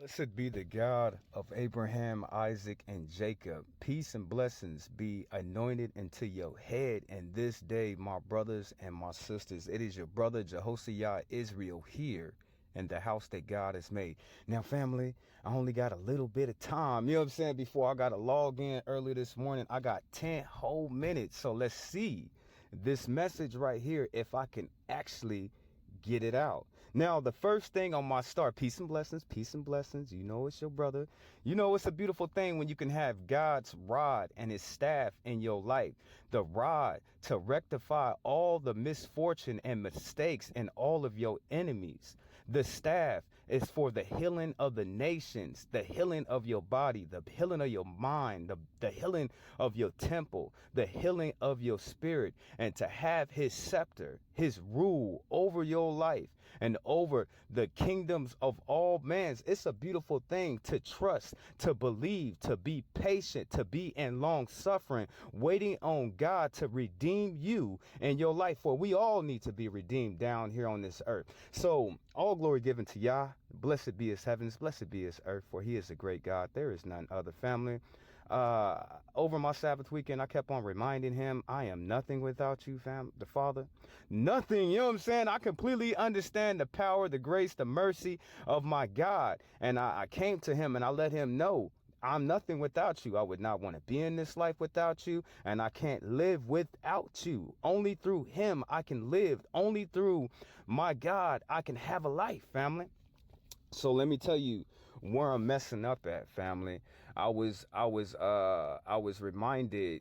Blessed be the God of Abraham, Isaac, and Jacob. Peace and blessings be anointed into your head. And this day, my brothers and my sisters, it is your brother Jehoshaphat Israel here in the house that God has made. Now, family, I only got a little bit of time. You know what I'm saying? Before I got to log in early this morning, I got 10 whole minutes. So let's see this message right here, if I can actually get it out. Now, the first thing on my start, peace and blessings, peace and blessings. You know, it's your brother. You know, it's a beautiful thing when you can have God's rod and his staff in your life. The rod to rectify all the misfortune and mistakes in all of your enemies. The staff is for the healing of the nations, the healing of your body, the healing of your mind, the healing of your temple, the healing of your spirit, and to have his scepter, his rule over your life and over the kingdoms of all mans. It's a beautiful thing to trust, to believe, to be patient, to be in long suffering, waiting on God to redeem you and your life. For we all need to be redeemed down here on this earth. So all glory given to Yah. Blessed be his heavens, blessed be his earth, for he is a great God. There is none other. Family. Over my Sabbath weekend, I kept on reminding him, I am nothing without you, the Father. Nothing, you know what I'm saying? I completely understand the power, the grace, the mercy of my God. And I came to him and I let him know, I'm nothing without you. I would not want to be in this life without you, and I can't live without you. Only through him I can live. Only through my God I can have a life, family. So let me tell you where I'm messing up at, family. I was reminded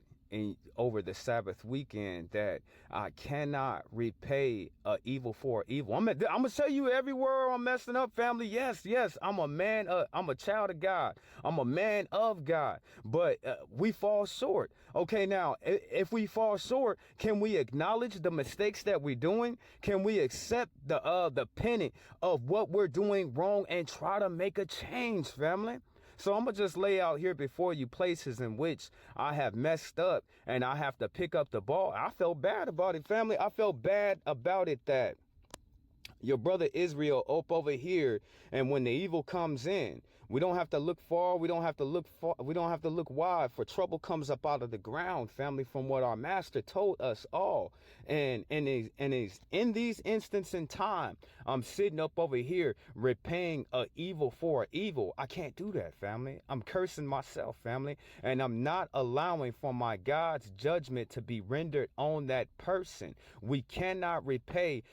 over the Sabbath weekend that I cannot repay evil for evil. I'm gonna tell you everywhere I'm messing up, family. Yes, I'm a man. I'm a child of God. I'm a man of God. But we fall short. Okay, now if we fall short, can we acknowledge the mistakes that we're doing? Can we accept the penance of what we're doing wrong and try to make a change, family? So I'm going to just lay out here before you places in which I have messed up and I have to pick up the ball. I felt bad about it, family. I felt bad about it that your brother Israel up over here, and when the evil comes in, we don't have to look far. We don't have to look far. We don't have to look wide, for trouble comes up out of the ground, family, from what our master told us all. And in these instances in time, I'm sitting up over here repaying a evil for a evil. I can't do that, family. I'm cursing myself, family, and I'm not allowing for my God's judgment to be rendered on that person. We cannot repay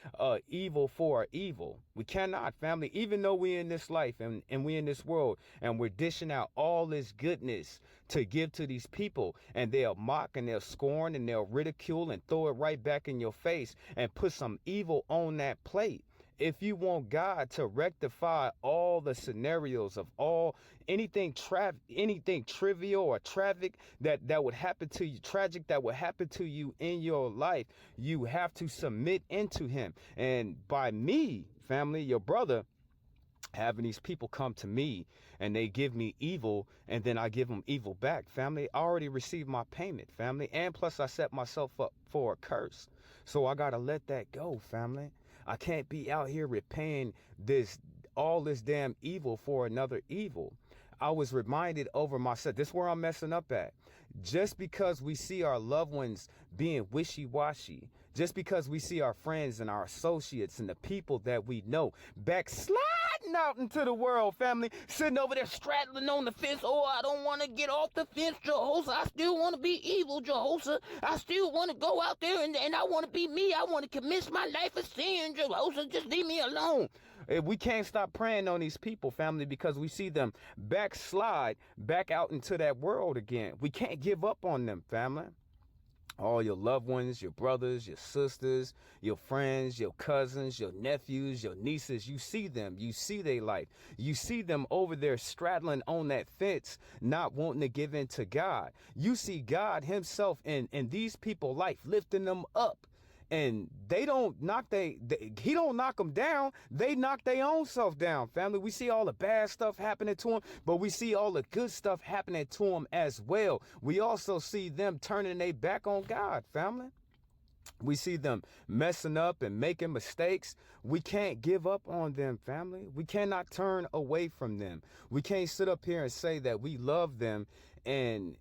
evil for evil. We cannot, family, even though we're in this life and we're in this world and we're dishing out all this goodness to give to these people, and they'll mock and they'll scorn and they'll ridicule and throw it right back in your face and put some evil on that plate. If you want God to rectify all the scenarios of anything trivial or tragic that would happen to you, in your life, you have to submit into him. And by me, family, your brother, having these people come to me and they give me evil and then I give them evil back, family, I already received my payment, family. And plus I set myself up for a curse. So I got to let that go, family. I can't be out here repaying all this damn evil for another evil. I was reminded over myself. This is where I'm messing up at. Just because we see our loved ones being wishy-washy, just because we see our friends and our associates and the people that we know backsliding out into the world, family, sitting over there straddling on the fence. Oh, I don't want to get off the fence, Jehoshaphat. I still want to be evil, Jehoshaphat. I still want to go out there and I want to be me. I want to commit my life of sin, Jehoshaphat. Just leave me alone. We can't stop praying on these people, family, because we see them backslide back out into that world again. We can't give up on them, family. All your loved ones, your brothers, your sisters, your friends, your cousins, your nephews, your nieces, you see them, you see their life. You see them over there straddling on that fence, not wanting to give in to God. You see God himself in these people's life, lifting them up. And he don't knock them down. They knock their own self down, family. We see all the bad stuff happening to them, but we see all the good stuff happening to them as well. We also see them turning their back on God, family. We see them messing up and making mistakes. We can't give up on them, family. We cannot turn away from them. We can't sit up here and say that we love them and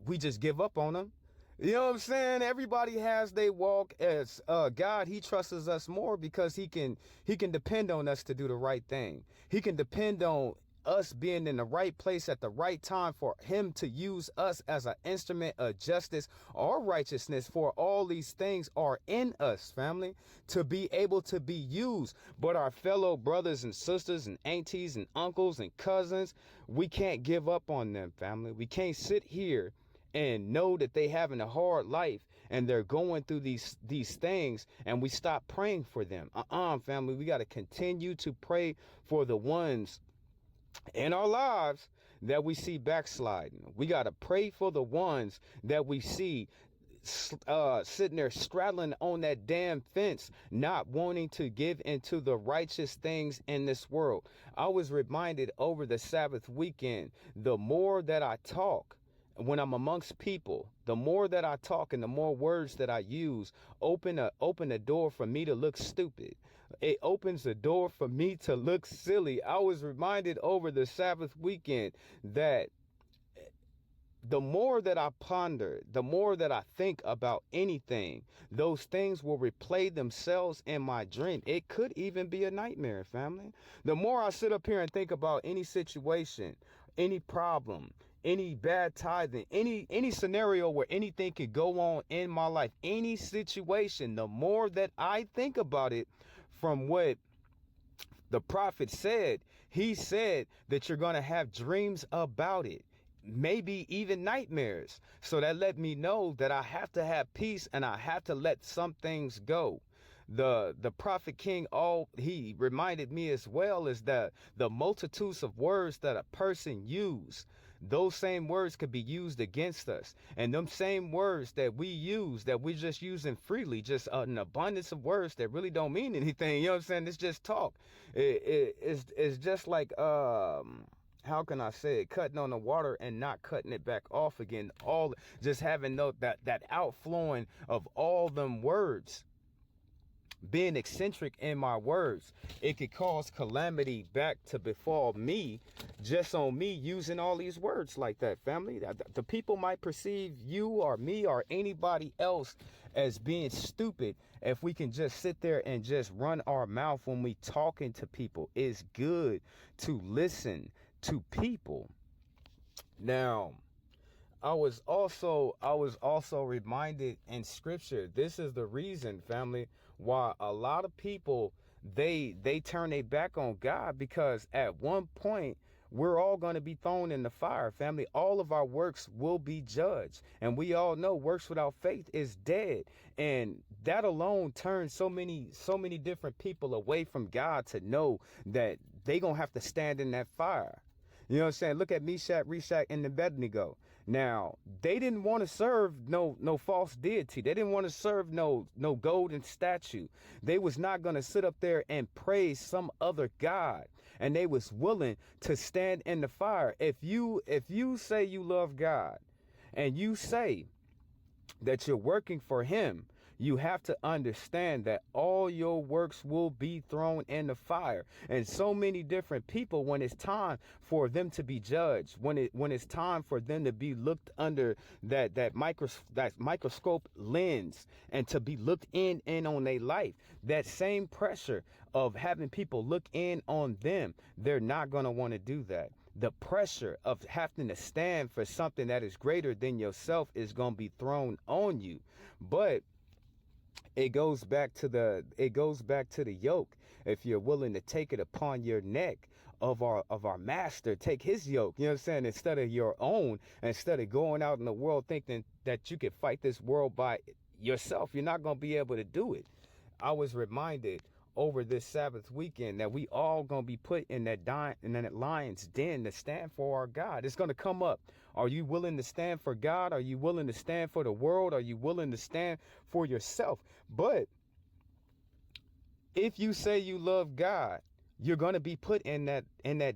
we just give up on them. You know what I'm saying? Everybody has their walk. As God, he trusts us more because he can depend on us to do the right thing. He can depend on us being in the right place at the right time for him to use us as an instrument of justice or righteousness, for all these things are in us, family, to be able to be used. But our fellow brothers and sisters and aunties and uncles and cousins, we can't give up on them, family. We can't sit here and know that they having a hard life and they're going through these things and we stop praying for them. Family, we got to continue to pray for the ones in our lives that we see backsliding. We got to pray for the ones that we see sitting there straddling on that damn fence, not wanting to give into the righteous things in this world. I was reminded over the Sabbath weekend, the more that I talk when I'm amongst people, the more that I talk and the more words that I use open a door for me to look stupid. It opens the door for me to look silly. I was reminded over the Sabbath weekend that the more that I ponder, the more that I think about anything, those things will replay themselves in my dream. It could even be a nightmare, family. The more I sit up here and think about any situation, any problem, any bad tithing, any scenario where anything could go on in my life, any situation, the more that I think about it, from what the prophet said, he said that you're going to have dreams about it, maybe even nightmares. So that let me know that I have to have peace and I have to let some things go. The prophet king, he reminded me as well, is that the multitudes of words that a person use, those same words could be used against us. And them same words that we use, that we're just using freely, just an abundance of words that really don't mean anything. You know what I'm saying? It's just talk. It's just like, how can I say it? Cutting on the water and not cutting it back off again. All just having that outflowing of all them words. Being eccentric in my words, it could cause calamity back to befall me, just on me using all these words like that, family. The people might perceive you or me or anybody else as being stupid if we can just sit there and just run our mouth when we talking to people. It's good to listen to people. Now, I was also reminded in scripture, this is the reason, family, why a lot of people, they turn their back on God, because at one point we're all going to be thrown in the fire, family. All of our works will be judged, and we all know works without faith is dead. And that alone turns so many different people away from God, to know that they gonna have to stand in that fire. You know what I'm saying? Look at Meshach, Reshach, and Abednego. Now, they didn't want to serve no false deity. They didn't want to serve no golden statue. They was not going to sit up there and praise some other god. And they was willing to stand in the fire. If you say you love God and you say that you're working for him, you have to understand that all your works will be thrown in the fire. And so many different people, when it's time for them to be judged, when it's time for them to be looked under that microscope lens and to be looked in on their life, that same pressure of having people look in on them, they're not going to want to do that. The pressure of having to stand for something that is greater than yourself is going to be thrown on you. But it goes back to the yoke. If you're willing to take it upon your neck of our master, take his yoke, you know what I'm saying, instead of your own, instead of going out in the world thinking that you could fight this world by yourself, you're not going to be able to do it. I was reminded over this Sabbath weekend that we all going to be put in that lion's den to stand for our God. It's going to come up. Are you willing to stand for God? Are you willing to stand for the world? Are you willing to stand for yourself? But if you say you love God, you're going to be put in that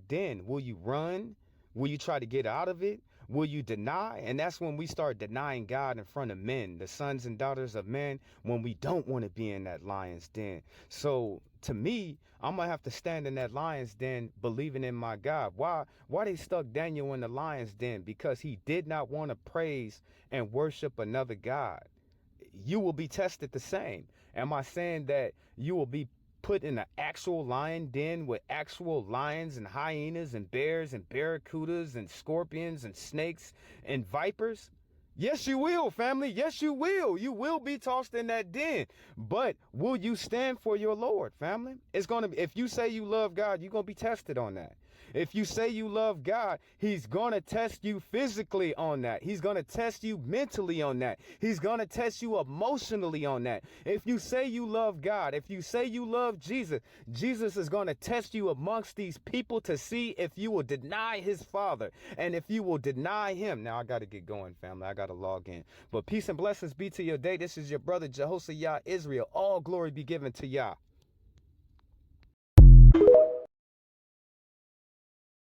den. Will you run? Will you try to get out of it? Will you deny? And that's when we start denying God in front of men, the sons and daughters of men, when we don't want to be in that lion's den. So to me, I'm going to have to stand in that lion's den believing in my God. Why they stuck Daniel in the lion's den? Because he did not want to praise and worship another God. You will be tested the same. Am I saying that you will be put in an actual lion den with actual lions and hyenas and bears and barracudas and scorpions and snakes and vipers? Yes, you will, family. Yes, you will. You will be tossed in that den. But will you stand for your Lord, family? It's going to be, if you say you love God, you're going to be tested on that. If you say you love God, he's going to test you physically on that. He's going to test you mentally on that. He's going to test you emotionally on that. If you say you love God, if you say you love Jesus, Jesus is going to test you amongst these people to see if you will deny his Father and if you will deny him. Now, I got to get going, family. I got to log in. But peace and blessings be to your day. This is your brother, Jehoshaphat Israel. All glory be given to Yah.